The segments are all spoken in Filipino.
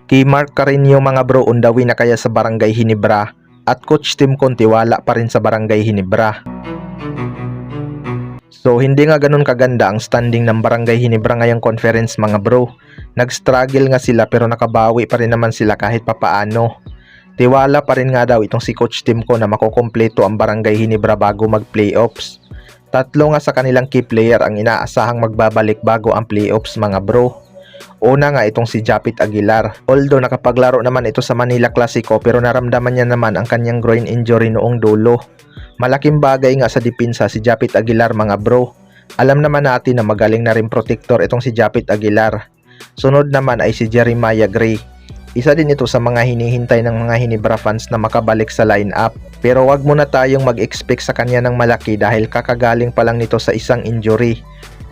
Kay Mark Carreño mga bro, undawi na kaya sa Barangay Ginebra at Coach Tim Conti wala pa rin sa Barangay Ginebra. So hindi nga ganun kaganda ang standing ng Barangay Ginebra ngayong conference mga bro. Nag-struggle nga sila pero nakabawi pa rin naman sila kahit papaano. Tiwala pa rin nga daw itong si Coach Tim ko na makukumpleto ang Barangay Ginebra bago mag-playoffs. Tatlo nga sa kanilang key player ang inaasahang magbabalik bago ang playoffs mga bro. Una nga itong si Japit Aguilar. Although nakapaglaro naman ito sa Manila Clasico pero naramdaman niya naman ang kanyang groin injury noong dulo. Malaking bagay nga sa depensa si Japit Aguilar mga bro. Alam naman natin na magaling na rin protector itong si Japit Aguilar. Sunod naman ay si Jeremiah Gray. Isa din ito sa mga hinihintay ng mga Ginebra fans na makabalik sa lineup. Pero wag muna tayong mag-expect sa kanya ng malaki dahil kakagaling pa lang nito sa isang injury.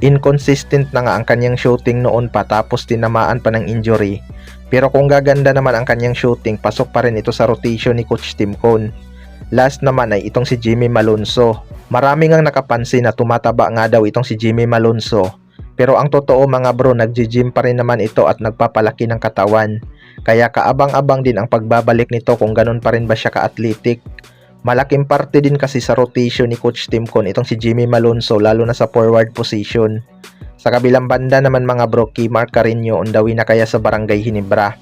Inconsistent na nga ang kanyang shooting noon pa tapos tinamaan pa ng injury. Pero kung gaganda naman ang kanyang shooting, pasok pa rin ito sa rotation ni Coach Tim Con. Last naman ay itong si Jimmy Malonzo. Marami ngang nakapansin na tumataba nga daw itong si Jimmy Malonzo. Pero ang totoo mga bro, nagji-gym pa rin naman ito at nagpapalaki ng katawan. Kaya kaabang-abang din ang pagbabalik nito kung ganun pa rin ba siya ka-athletic. Malaking parte din kasi sa rotation ni Coach Tim Con itong si Jimmy Malonzo lalo na sa forward position. Sa kabilang banda naman mga bro, kay Mark Carreño undawi na kaya sa Barangay Ginebra.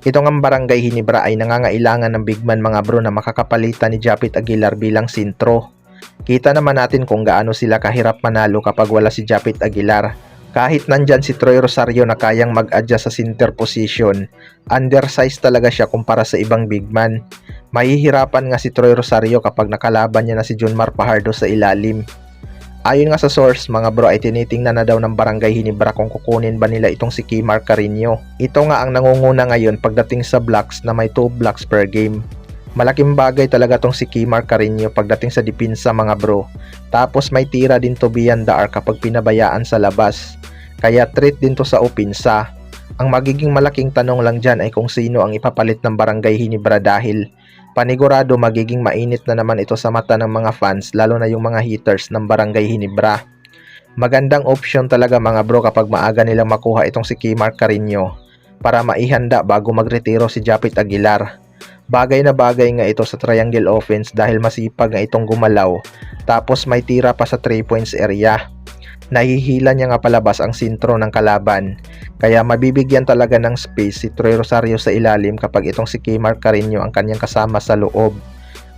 Itong ang Barangay Ginebra ay nangangailangan ng big man mga bro na makakapalitan ni Japit Aguilar bilang sentro. Kita naman natin kung gaano sila kahirap manalo kapag wala si Japit Aguilar. Kahit nandyan si Troy Rosario na kayang mag-adjust sa center position, undersized talaga siya kumpara sa ibang big man. Mahihirapan nga si Troy Rosario kapag nakalaban niya na si Junmar Fajardo sa ilalim. Ayon nga sa source mga bro ay tinitingnan na daw ng Barangay Ginebra kung kukunin ba nila itong si Mark Carreño. Ito nga ang nangunguna ngayon pagdating sa blocks na may 2 blocks per game. Malaking bagay talaga tong si Mark Carreño pagdating sa depensa mga bro. Tapos may tira din to beyond the arc kapag pinabayaan sa labas. Kaya threat din to sa opensa. Ang magiging malaking tanong lang dyan ay kung sino ang ipapalit ng Barangay Ginebra dahil panigurado magiging mainit na naman ito sa mata ng mga fans lalo na yung mga haters ng Barangay Ginebra. Magandang option talaga mga bro kapag maaga nilang makuha itong si Mark Carreño para maihanda bago magretiro si Japit Aguilar. Bagay na bagay nga ito sa triangle offense dahil masipag nga itong gumalaw tapos may tira pa sa 3 points area. Nahihila niya nga palabas ang sentro ng kalaban kaya mabibigyan talaga ng space si Troy Rosario sa ilalim kapag itong si Mark Carreño ang kanyang kasama sa loob.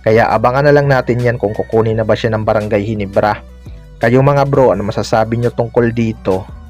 Kaya abangan na lang natin yan kung kukunin na ba siya ng Barangay Ginebra. Kayo mga bro, ano masasabi nyo tungkol dito?